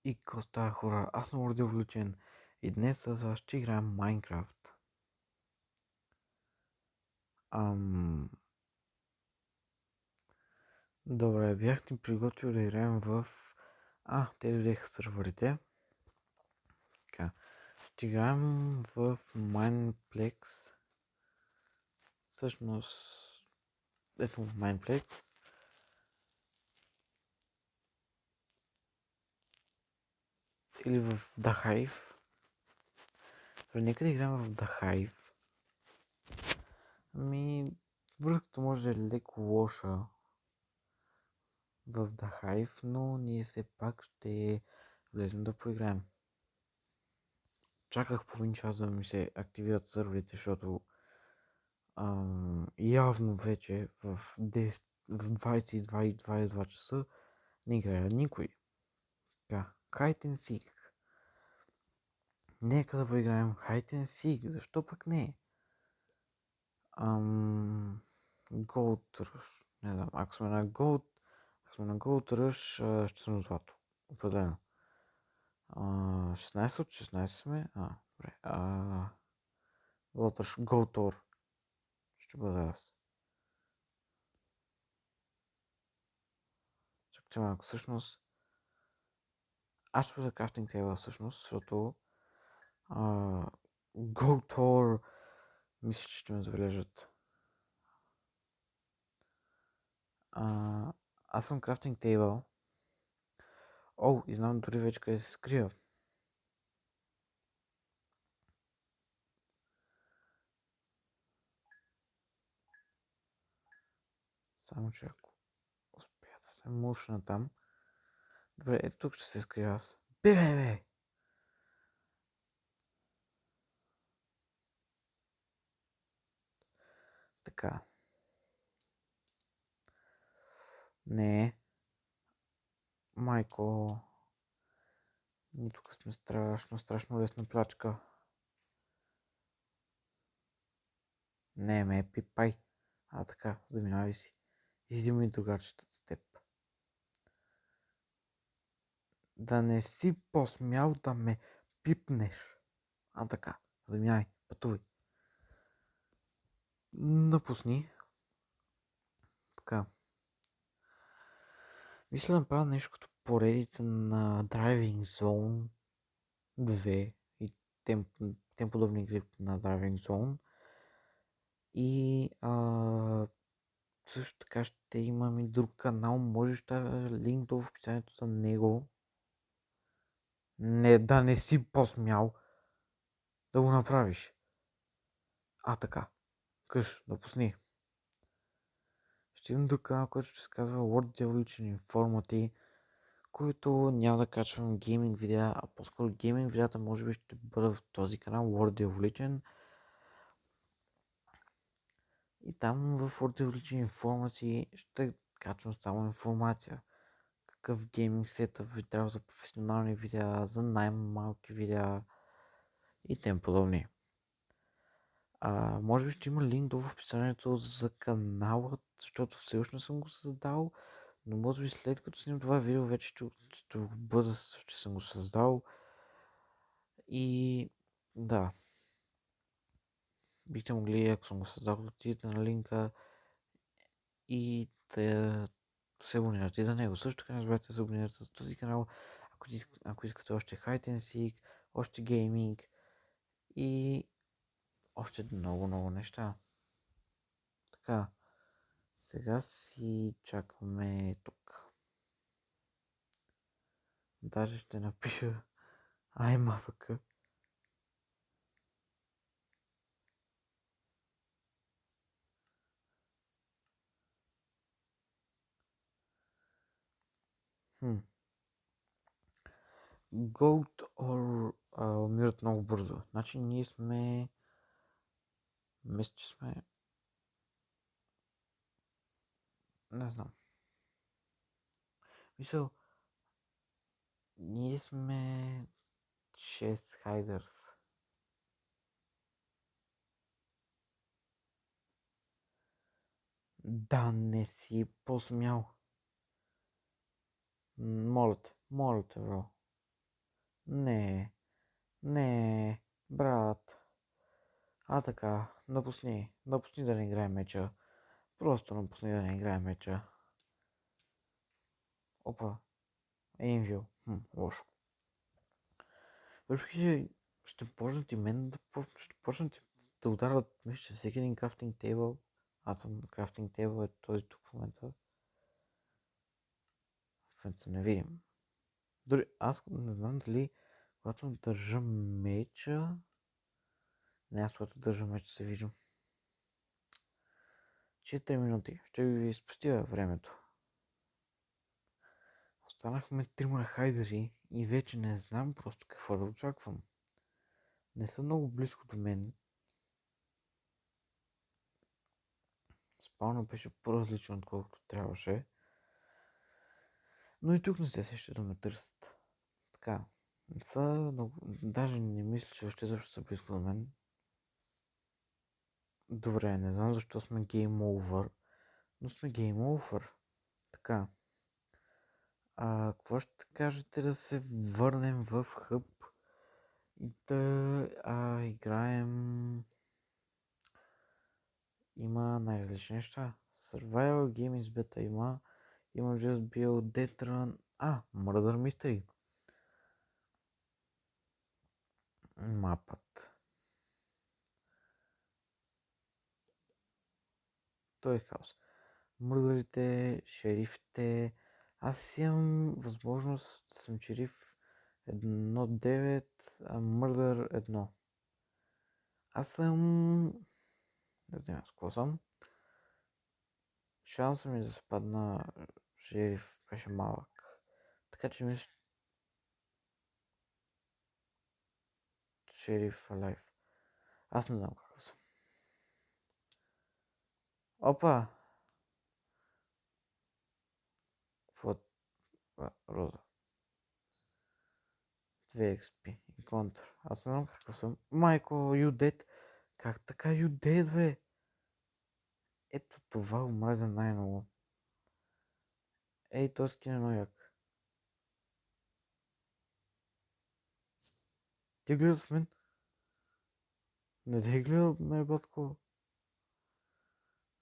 И какво става, хора? Аз съм Родил и днес с вас ще играем Майнкрафт. Ам... Добре, бях ни приготвил да играем в... те дойдеха сървърите. Така, ще играем в Mineplex. Всъщност... Ето Mineplex. Или в The Hive. Нека да играем в The Hive. Връзката може да е леко лоша в The Hive, но ние все пак ще влезем да поиграем. Чаках половин час да ми се активират сървърите, защото явно вече в 10, в 22 и 22 часа не играе никой. Така, Hide and Seek. Нека да поиграем Hide and Seek, защо пък не? Gold Rush. Не знам, ако сме на Gold Rush, ще съм злато. Определено. 16 от 16 сме. Добре. Gold Rush, Gold Ore. Ще бъда аз. Чакайте малко, всъщност. Аз ще бъда крафтинг тейбъл, всъщност, защото Gold Ore мисля, че ще ме забележат. Аз съм крафтинг тейбъл. И знам дори вече къде се скрия. Само че ако успея да се мушна там. Добре, тук ще се скрия аз. Бегай, бе! Така. Не. Майко. Ние тук сме страшно лесна плячка. Не, ме пипай. Така, заминавай си. Изимай другарчетата с теб. Да не си посмял да ме пипнеш. Така, заминай, пътувай. Напусни. Така. Мисля да направя нещо като поредица на Driving Zone 2 и тем подобни игри на Driving Zone. И също така ще имам и друг канал, може ще линк в описанието за него. Не, да не си посмял да го направиш. Така. Да пусни. Ще имам друг канал, който ще се казва World Evolution Informati, който няма да качвам гейминг видеа, а по-скоро гейминг видеята може би ще бъда в този канал World Evolution. И там в World Evolution Informati ще качвам само информация. Какъв гейминг сетъп ви трябва за професионални видеа, за най-малки видеа и тем подобни. Може би ще има линк в описанието за канала, защото все още не съм го създал, но може би след като снимам това видео вече ще съм го създал. И да, бихте могли, ако съм го създал, да отидете на линка и да се абонирате за него. Също така не забравяйте да се абонирате за този канал, ако искате още Hide and Seek, още гейминг и още много неща. Така, сега си чакаме тук. Даже ще напиша АФК. Gold or умират много бързо. Значи ние сме... Мисля, че сме... Не знам. Мисля, ние сме 6 хайдърс. Да не си посмял. Моля те, бро. Не, не, брат. Така, напусни да не играем меча. Просто напусни да не играем меча. Опа, Енвил. Лошо. Въпреки, че ще почнат и мен ще почнат да ударят, мисля, че всеки един крафтинг тейбъл. Аз съм крафтинг тейбъл, този тук в момента. В момента съм невидим. Дори аз не знам дали, когато държа меча... Не, аз когато държа меча се виждам. 4 минути. Ще ви спустя времето. Останахме 3 хайдери и вече не знам просто какво да очаквам. Не са много близко до мен. Спауна беше по-различен, отколкото трябваше. Но и тук не се сеща да ме търсят. Така. Не са много... Даже не мисля, че още защо са близко до мен. Добре, не знам защо сме Game Over. Но сме Game Over. Така. Какво ще кажете да се върнем в хъб и да играем... Има най-различни неща. Survival Games Beta има. Има Just Build, Death Run. Murder Mystery. Мапът. Той е хаос. Мърдърите, шерифите. Аз имам възможност да съм шериф 1.9, а мърдър 1. Аз съм... Не знам аз какво съм. Шансът ми да се падна шериф беше малък. Така че мисля... Шериф Alive. Аз не знам какъв съм. Опа! Какво? Роза. 2 XP. Контр. Аз не знам какъв съм. Майко, you dead. Как така you dead, бе? Ето това омразя най-много. Ей, този скин е много як. Ти гледат в мен? Не те гледа, ме батко.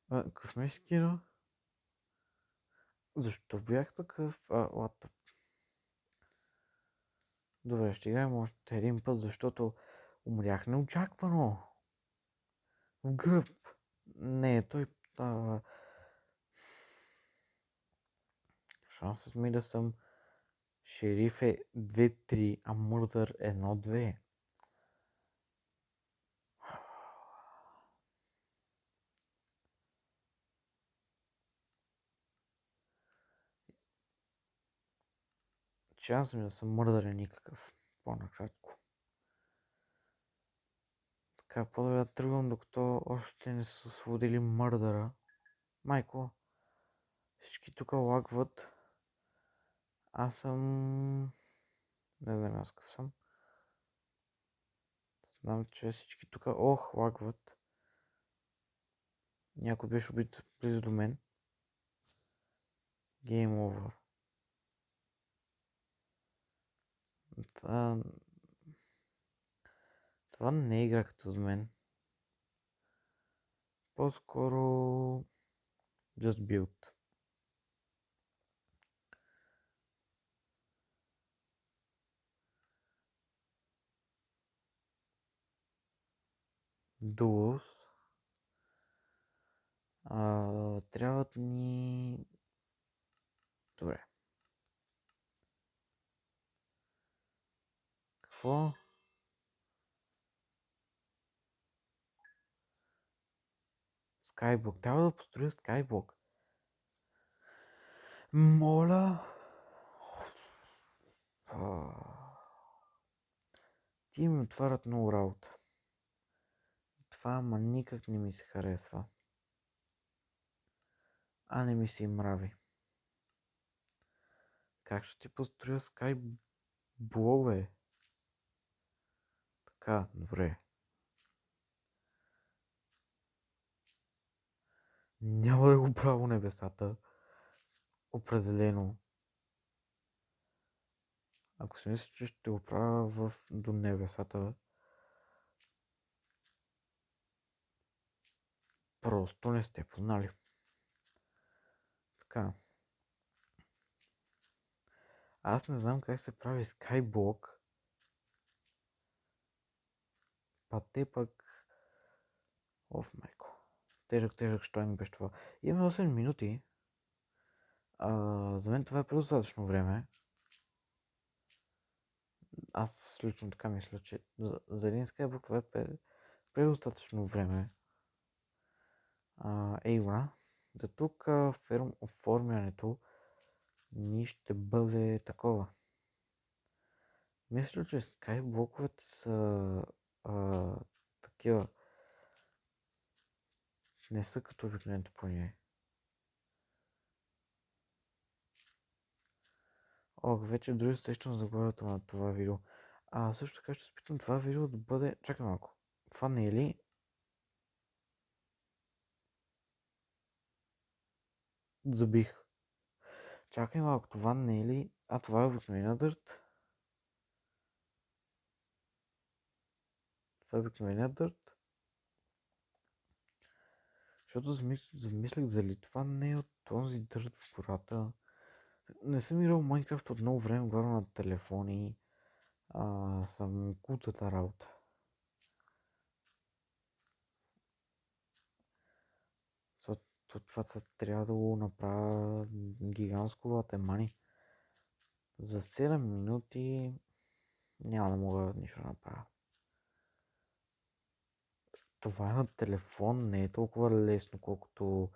Какъв ме скина? Защо бях такъв? What the... Добре, ще играем още един път, защото умрях неочаквано. В гръб. Не, той... Шансът ми да съм шериф е 2-3, а мърдър 1-2. Шансът ми да съм мърдър е никакъв. По-накратко. Така, по-добре да тръгвам, докато още не са освободили мърдъра. Майко, всички тук лагват. Аз съм... Не знам аз какъв съм. Знам, че всички тук лагват. Някой беше убит близо до мен. Game over. Това не е игра като до мен. По-скоро... Just Build. Duels. Трябват ни... Добре. Какво? Skyblock. Трябва да построя Skyblock. Моля. Ти ми отварят много работа. Това ама никак не ми се харесва. Не ми се и мрави. Как ще ти построя Skyblock, бе? Така, добре. Няма да го правя небесата. Определено. Ако си мисля, че ще го правя до небесата, просто не сте познали. Така. Аз не знам как се прави Skyblock. Те пък... майко. Тежък, що ми беше това. Имаме 8 минути. За мен това е предостатъчно време. Аз лично така мисля, че за един Skyblock това е предостатъчно време. Да тук оформянето ни ще бъде такова. Мисля, че скайблоковете са такива. Не са като обикновените планини. Вече дори сещам заглавието на това видео. Също така ще спитам това видео да бъде... Чакай малко. Това не е ли... Забих. Чакай малко. Това не е ли... Това е обикновена дърт. Това е обикновена дърт. Защото замислих дали това не е от този дърт в гората. Не съм играл Майнкрафт от много време, главно на телефони. Съм куцата работа. Това трябва да го направя гигантско латемани. За 7 минути няма да мога нищо да направя. Това е на телефон, не е толкова лесно, колкото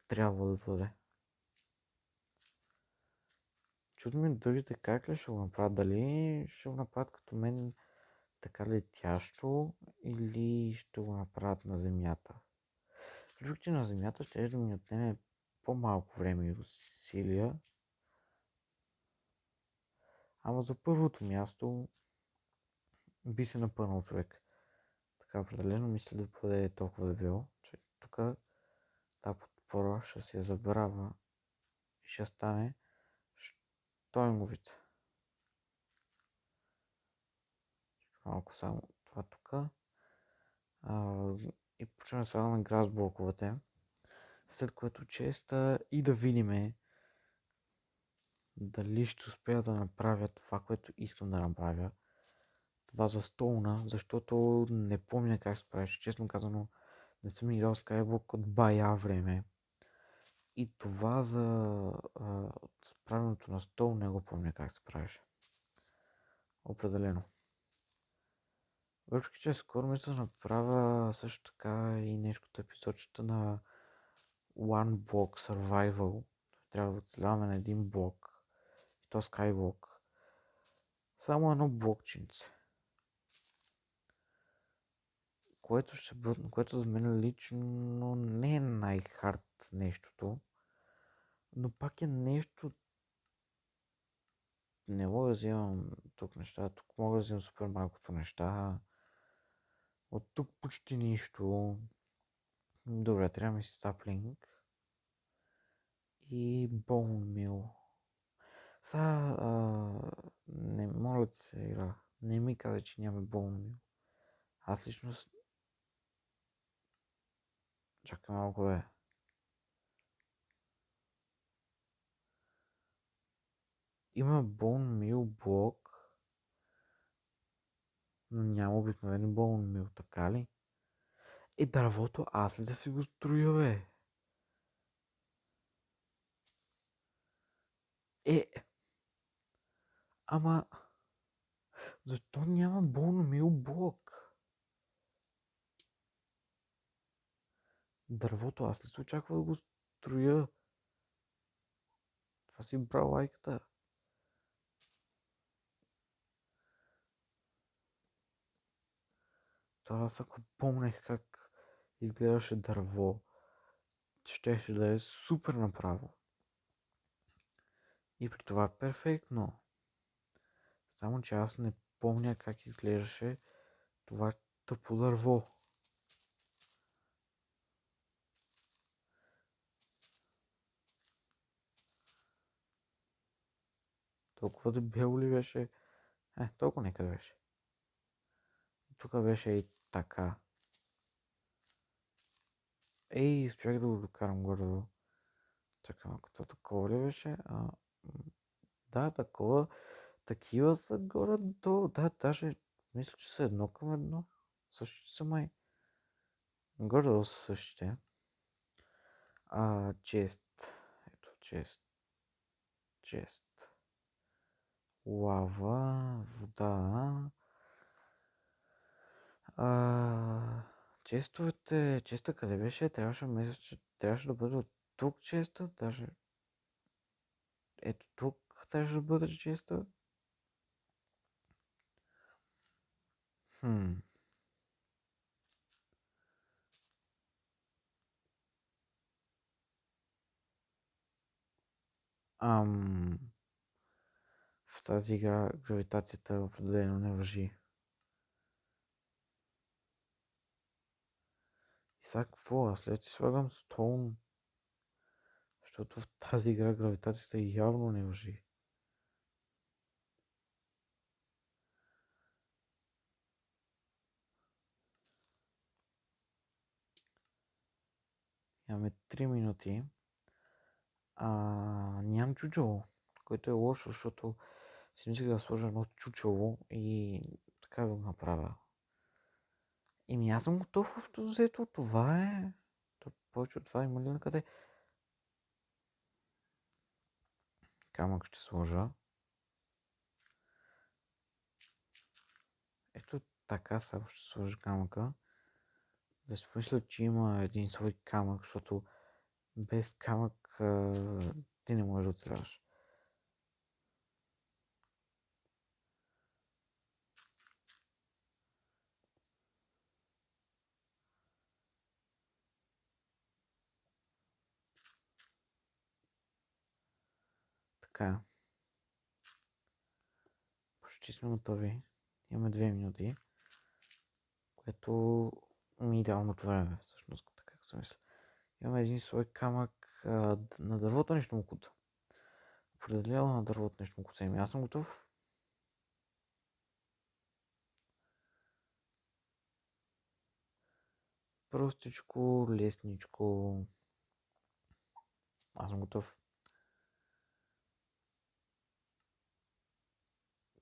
трябва да бъде. Чудо ми другите как ли ще го направят. Дали ще го направят като мен така летящо или ще го направят на земята. Въпреки че на земята ще да ми отнеме по-малко време и усилия. Ама за първото място би се напънал човек. Така определено мисля да бъде толкова дебело, че тук тази подпора ще се забравя и ще стане штойнговица. Малко само това тук. И почваме да слагаме грас блоковете. След което честа и да видиме дали ще успея да направя това, което искам да направя. Това за столна, защото не помня как се правеше. Честно казано, не съм играл Skyblock от бая време. И това за правенето на стол не го помня как се правеше. Определено. Въпреки че скоро мисля да направя също така и нещо като епизодчета на One Block Survival. Трябва да оцеляваме на един блок. И то Skyblock. Само едно блокчинце. Което за мен лично не е най-хард нещото. Но пак е нещо. Не мога да вземам тук неща. Тук мога да вземам супер малкото неща. От тук почти нищо. Добре, трябва ми си стаплинг. И bone meal. Не моля да се игра. Не ми каза, че няма bone meal. Аз лично... Чакай малко, бе. Има bone meal блок. Но няма обикновен bone meal, така ли? Дървото аз ли да си го строя, бе? Ама... Защо няма bone meal блок? Дървото аз ли се очаква да го строя? Това си брал лайката. Това аз ако помнех как изгледаше дърво, щеше да е супер направо. И при това е перфектно. Само че аз не помня как изглеждаше това тъпо дърво. Толкова дебело ли беше? Толкова нека беше. Тук беше и така. Успях да го докарам горе. Чакай малко, това такова ли беше? Да, такова. Такива са горе-долу. Да, даже мисля, че са едно към едно. Същите са май. Горе-долу са същите. Чест. Ето, чест. Чест. Лава, вода. Честовете. Честа къде беше? Мисля, че трябваше да бъде от тук честа. Даже ето тук трябваше да бъде честа. Хм. В тази игра гравитацията определено не важи. И сега какво? Аз след си слагам Stone. Защото в тази игра гравитацията явно не важи. Имаме 3 минути. Нямам чучело, което е лошо, защото си мислех да сложа едно чучело и така го направя. Аз съм готов общо взето. Това е. Повече от това има ли накъде? Камък ще сложа. Ето така само ще сложа камъка. Да си помисля, че има един свой камък, защото без камък ти не можеш да оцеляваш. Така, почти сме готови. Имаме 2 минути, което ми е идеалното време, всъщност, така както съм мисля. Имаме един свой камък на дървото нещо му куца. Определено на дървото нещо му куца. Аз съм готов. Простичко, лесничко. Аз съм готов.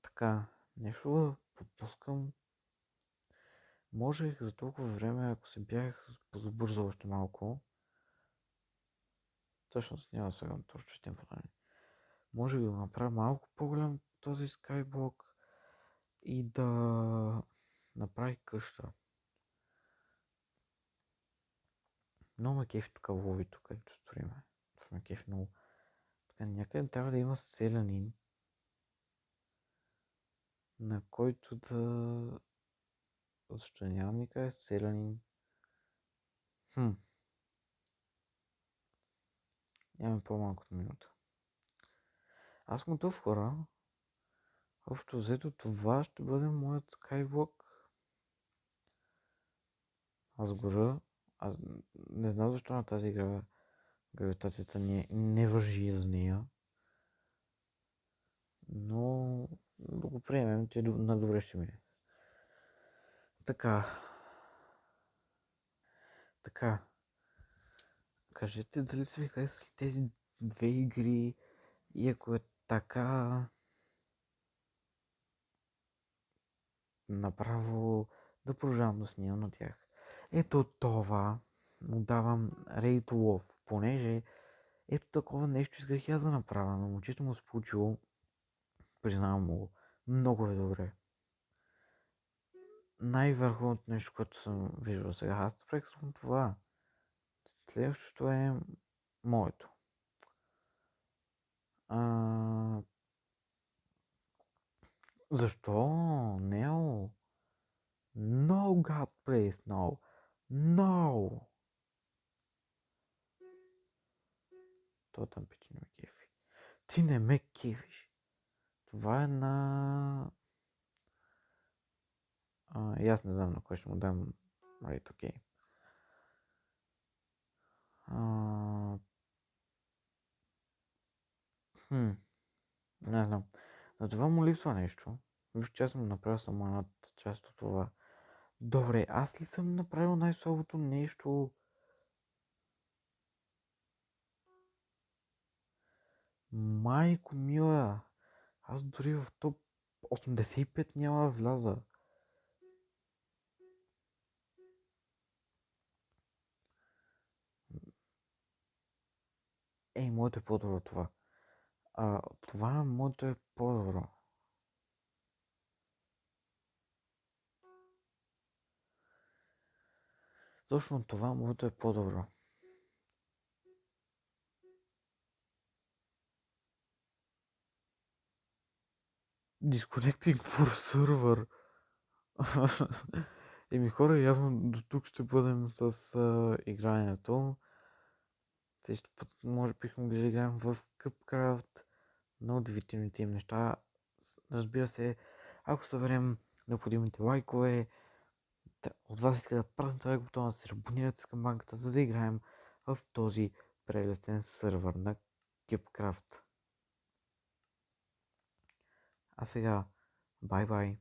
Така, нещо да пропускам. Можех за толкова време, ако се бях позабързал още малко. Всъщност няма да слагам точно ще им подобни. Може да го направя малко по-голям този скайблок и да направи къща. Много ме кефи тук ловито, където строиме. Това ме кефи много. Така някъде трябва да има селянин, на който да... Защо нямам никъде селянин? Нямаме по-малко от минута. Аз съм готов, хора. Общо взето това ще бъде моят скайблок. Аз гора. Аз не знам защо на тази игра гравитацията не въжи за нея. Но да го приемем, че на добре ще мине. Така. Така. Кажете дали са ви харесали тези две игри и ако е така, направо да продължавам да снимам на тях. Ето това му давам Raid Love, понеже ето такова нещо исках аз да направя, но момчето му се получило, признавам му го, много е добре. Най-върховното нещо, което съм виждал сега. Аз прекъсвам това. Следващото е моето. Защо? Нео? No, God, please, no. No! То там пичи не ме кефи. Ти не ме кефиш. Това е на... И аз не знам на кой ще му дам Right, окей. Не знам. На това му липсва нещо. Виж, че аз съм направил само една част от това. Добре, аз ли съм направил най-слабото нещо? Майко мила, аз дори в топ 85 няма да вляза. Ей, моето е по-добро това. Това моето е по-добро. Точно това моето е по-добро. Disconnecting for server. Еми хора, явно до тук ще бъдем с игрането. Следващия път може бихме могли да играем в Cupcraft на удивителните им неща. Разбира се, ако съберем необходимите лайкове, от вас иска да празните лайк бутона, да се абонирате с камбанката, за да играем в този прелестен сървър на Cupcraft. А сега, бай-бай!